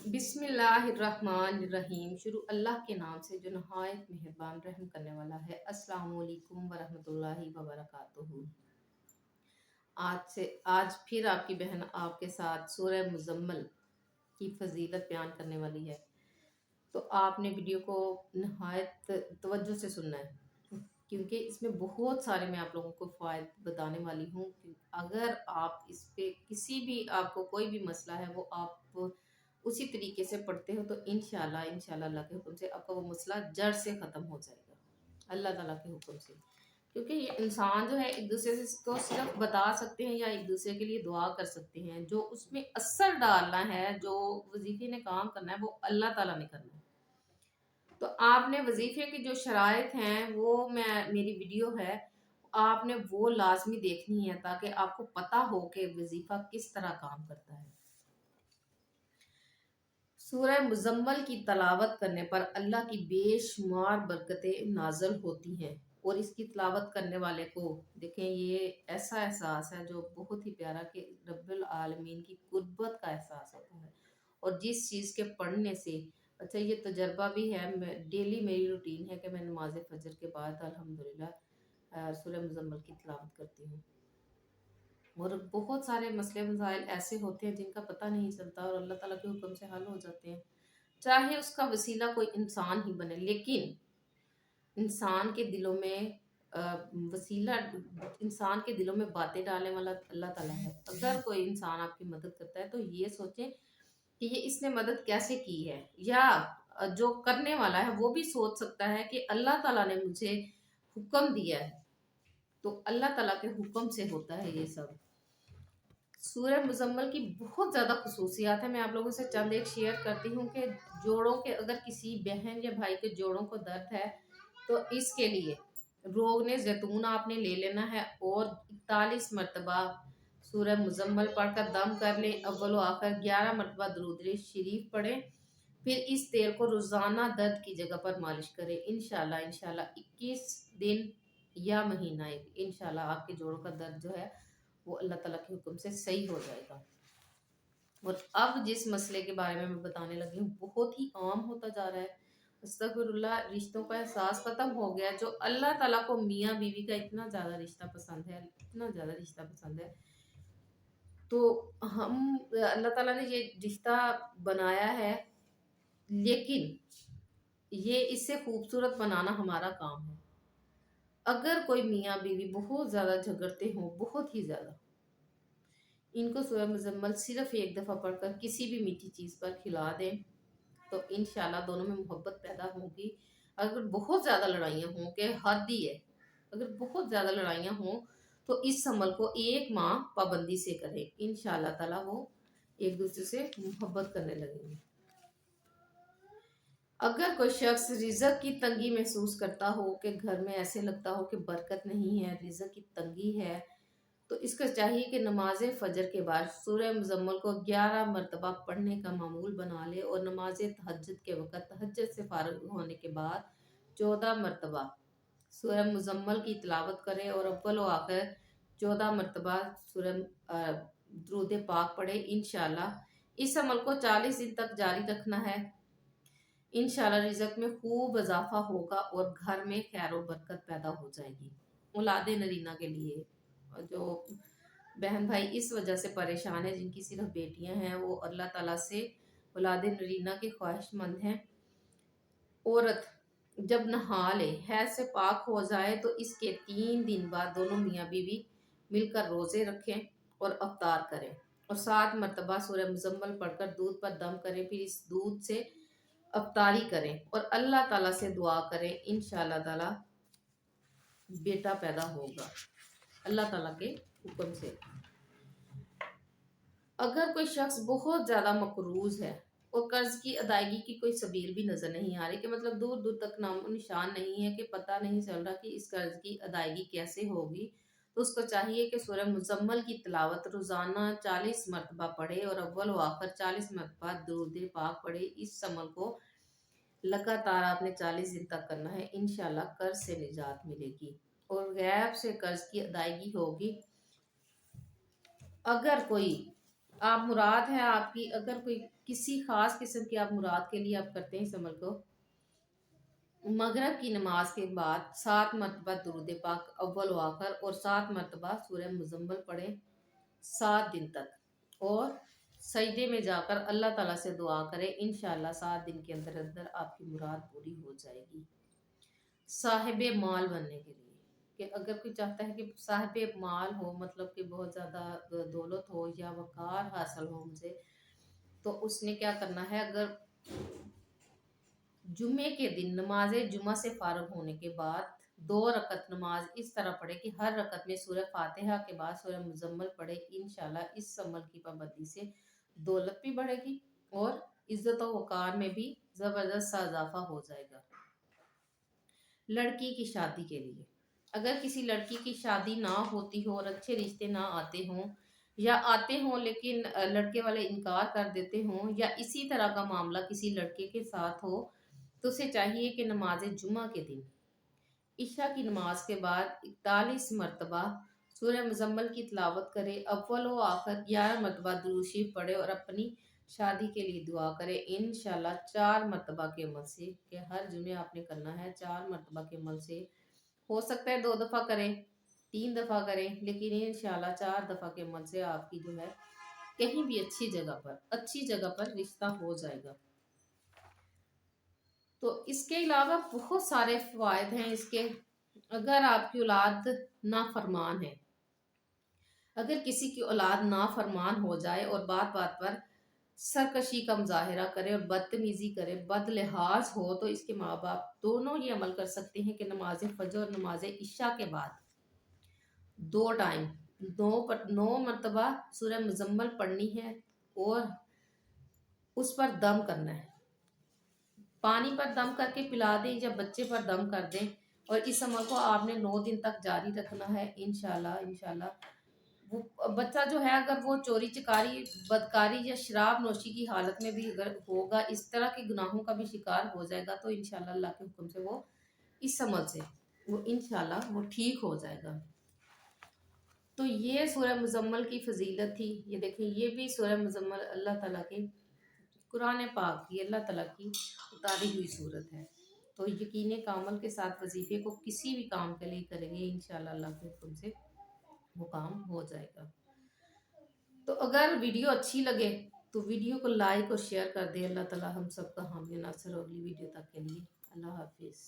बिस्मिल्लाहिर्रहमानिर्रहीम। शुरू अल्लाह के नाम से जो नहायत मेहरबान रहम करने वाला है। अस्सलामु अलैकुम वरहमतुल्लाहि वबरकातुहू। आज फिर आपकी बहन आपके साथ सूरह मुज़म्मल की फजीलत बयान करने वाली है। तो आपने वीडियो को नहायत तवज्जो से सुनना है, क्योंकि इसमें बहुत सारे मैं आप लोगों को फ़ायदे बताने वाली हूँ। अगर आप इस पे किसी भी आपको कोई भी मसला है वो आप उसी तरीके से पढ़ते हो तो इंशाल्लाह इंशाल्लाह अल्लाह के हुक्म से आपका वो मसला जड़ से ख़त्म हो जाएगा, अल्लाह ताला के हुक्म से। क्योंकि ये इंसान जो है एक दूसरे से को सिर्फ बता सकते हैं या एक दूसरे के लिए दुआ कर सकते हैं। जो उसमें असर डालना है, जो वजीफे ने काम करना है, वो अल्लाह ताला ने करना है। तो आपने वजीफे की जो शराइत हैं वो मेरी वीडियो है, आपने वो लाजमी देखनी है ताकि आपको पता हो कि वजीफा किस तरह काम करता है। सूरह मुज़म्मल की तलावत करने पर अल्लाह की बेशुमार बरकतें नाज़िल होती हैं और इसकी तलावत करने वाले को देखें, ये ऐसा एहसास है जो बहुत ही प्यारा कि रब्बुल आलमीन की कुर्बत का एहसास होता है। और जिस चीज़ के पढ़ने से अच्छा, ये तजर्बा भी है, मैं डेली मेरी रूटीन है कि मैं नमाज फजर के बाद अल्हम्दुलिल्लाह सूरह मुज़म्मल की तलावत करती हूँ। और बहुत सारे मसले मसाइल ऐसे होते हैं जिनका पता नहीं चलता और अल्लाह ताला के हुक्म से हल हो जाते हैं, चाहे उसका वसीला कोई इंसान ही बने। लेकिन इंसान के दिलों में वसीला इंसान के दिलों में बातें डालने वाला अल्लाह ताला है। अगर कोई इंसान आपकी मदद करता है तो ये सोचें कि ये इसने मदद कैसे की है, या जो करने वाला है वो भी सोच सकता है कि अल्लाह ताला ने मुझे हुक्म दिया है, तो अल्लाह ताला के हुक्म से होता है ये सब। सूरह मुज़म्मल की बहुत ज़्यादा खसूसियात है, मैं आप लोगों से चंद एक शेयर करती हूँ कि जोड़ों के, अगर किसी बहन या भाई के जोड़ों को दर्द है तो इसके लिए रोगने ज़ैतून आपने ले लेना है और 41 मरतबा सूरह मुज़म्मल पढ़कर दम कर ले। अव्वल व आखिर 11 मरतबा दुरूद शरीफ पढ़ें। फिर इस तेल को रोज़ाना दर्द की जगह पर मालिश करें। इंशाल्लाह इंशाल्लाह 21 दिन या महीना एक इंशाल्लाह आपके जोड़ों का दर्द जो है वो अल्लाह ताला के हुक्म से सही हो जाएगा। और अब जिस मसले के बारे में मैं बताने लगी हूँ बहुत ही आम होता जा रहा है। अस्तगफिरुल्लाह, रिश्तों का एहसास खत्म हो गया। जो अल्लाह ताला को मियाँ बीवी का इतना ज़्यादा रिश्ता पसंद है, इतना ज़्यादा रिश्ता पसंद है, तो हम अल्लाह ताला ने ये रिश्ता बनाया है, लेकिन ये इससे खूबसूरत बनाना हमारा काम है। अगर कोई मियाँ बीवी बहुत ज़्यादा झगड़ते हों, बहुत ही ज़्यादा, इनको सूरह मुज़म्मल सिर्फ एक दफ़ा पढ़कर किसी भी मीठी चीज़ पर खिला दें तो इंशाल्लाह दोनों में मोहब्बत पैदा होगी। अगर बहुत ज़्यादा लड़ाइयाँ हों कि हद ही है, अगर बहुत ज़्यादा लड़ाइयाँ हों तो इस अमल को एक माह पाबंदी से करें, इंशाल्लाह ताला वो एक दूसरे से मोहब्बत करने लगेंगे। अगर कोई शख्स रिज़्क की तंगी महसूस करता हो कि घर में ऐसे लगता हो कि बरकत नहीं है, रिज़्क की तंगी है, तो इसको चाहिए कि नमाज फजर के बाद सूरह मुज़म्मल को 11 मरतबा पढ़ने का मामूल बना ले और नमाज तहज्जुद के वक़्त तहज्जुद से फारिग होने के बाद 14 मरतबा सूरह मुज़म्मल की तिलावत करे और अव्वल व आखिर 14 मरतबा सूरह दुरूद पाक पढ़े। इंशाल्लाह इस अमल को 40 दिन तक जारी रखना है। इंशाल्लाह रिज़्क में खूब इजाफा होगा और घर में खैर और बरकत पैदा हो जाएगी। औलादे नरीना के लिए जो बहन भाई इस वजह से परेशान है, जिनकी सिर्फ बेटियां हैं, वो अल्लाह ताला से औलादे नरीना के ख्वाहिशमंद हैं। औरत जब नहा ले, हैज से पाक हो जाए, तो इसके 3 दिन बाद दोनों मियाँ बीवी मिलकर रोज़े रखें और अफ्तार करें और 7 मरतबा सूरह मुज़म्मल पढ़कर दूध पर दम करें। फिर इस दूध से अफ्तारी करें और अल्लाह ताला से दुआ करें, इंशाल्लाह ताला बेटा पैदा होगा अल्लाह ताला के हुक्म से। अगर कोई शख्स बहुत ज़्यादा मकरूज है और कर्ज की अदायगी की कोई सबील भी नज़र नहीं आ रही, कि मतलब दूर दूर तक नामो निशान नहीं है, कि पता नहीं चल रहा कि इस कर्ज की अदायगी कैसे होगी, तो उसको चाहिए कि सूरह मुज़म्मल की तिलावत रोज़ाना 40 मरतबा पढ़े और अव्वल व आखिर 40 मरतबा दुरूद पाक पढ़े। इस अमल को लगातार आपने 40 दिन तक करना है, इंशाल्लाह कर्ज से निजात मिलेगी और गैब से कर्ज की अदायगी होगी। अगर कोई आप मुराद है आपकी, अगर कोई किसी खास किस्म की आप मुराद के लिए आप करते हैं इस अमल को, मगरब की नमाज के बाद 7 मरतबा दुरूद पाक अव्वल व आखिर और 7 मरतबा सूरह मुजम्मल पढ़ें 7 दिन तक, और सजदे में जाकर अल्लाह ताला से दुआ करें। इंशाअल्लाह 7 दिन के अंदर अंदर आपकी मुराद पूरी हो जाएगी। साहिब माल बनने के लिए, कि अगर कोई चाहता है कि साहिब माल हो, मतलब कि बहुत ज़्यादा दौलत हो या वक़ार हासिल हो मुझे, तो उसने क्या करना है, अगर जुम्मे के दिन नमाज जुमा से फारग होने के बाद 2 रकत नमाज इस तरह पढ़े कि हर रकत में सूरह फातिहा के बाद सूरह मुजम्मल पढ़े। इंशाल्लाह इस अमल की पाबंदी से दौलत भी बढ़ेगी और इज्जत और वक़ार में भी ज़बरदस्त सा इजाफा हो जाएगा। लड़की की शादी के लिए, अगर किसी लड़की की शादी ना होती हो और अच्छे रिश्ते ना आते हों, या आते हों लेकिन लड़के वाले इनकार कर देते हों, या इसी तरह का मामला किसी लड़के के साथ हो, तो उसे चाहिए कि नमाज जुमा के दिन इशा की नमाज के बाद 41 मरतबा सूरह मुजम्मल की तिलावत करे, अव्वल व आखिर 11 मरतबा दुरूद शरीफ पढ़े और अपनी शादी के लिए दुआ करे। इंशाल्लाह 4 मरतबा के अमल से, कि हर जुमे आपने करना है 4 मरतबा के अमल से, हो सकता है 2 दफ़ा करें, 3 दफ़ा करें, लेकिन इंशाल्लाह 4 दफ़ा के अमल से आपकी जो है कहीं भी अच्छी जगह पर रिश्ता हो जाएगा। तो इसके अलावा बहुत सारे फ़वाइद हैं इसके। अगर आपकी औलाद नाफरमान है, अगर किसी की औलाद नाफरमान हो जाए और बात बात पर सरकशी का मुजाहरा करे और बदतमीजी करे, बदलिहाज हो, तो इसके माँ बाप दोनों ये अमल कर सकते हैं कि नमाज फजर और नमाज इशा के बाद 2 टाइम 9 मरतबा सूरह मुजम्मल पढ़नी है और उस पर दम करना है। पानी पर दम करके पिला दें या बच्चे पर दम कर दें, और इस अमल को आपने 9 दिन तक जारी रखना है। इंशाल्लाह वो बच्चा जो है, अगर वो चोरी चकारी, बदकारी या शराब नोशी की हालत में भी अगर होगा, इस तरह के गुनाहों का भी शिकार हो जाएगा, तो इंशाल्लाह अल्लाह के हुक्म से वो इस अमल से वो इंशाल्लाह वो ठीक हो जाएगा। तो ये सूरह मुजम्मल की फजीलत थी। ये देखें, ये भी सूरह मुजम्मल अल्लाह ताला के कुरान पाक की, अल्लाह ताला की उतारी हुई सूरत है। तो यकीन कामल के साथ वजीफे को किसी भी काम के लिए करेंगे, इंशाल्लाह अल्लाह के हुक्म से वो काम हो जाएगा। तो अगर वीडियो अच्छी लगे तो वीडियो को लाइक और शेयर कर दे। अल्लाह ताला हम सबका हामी नासर। अगली वीडियो तक के लिए अल्लाह हाफिज़।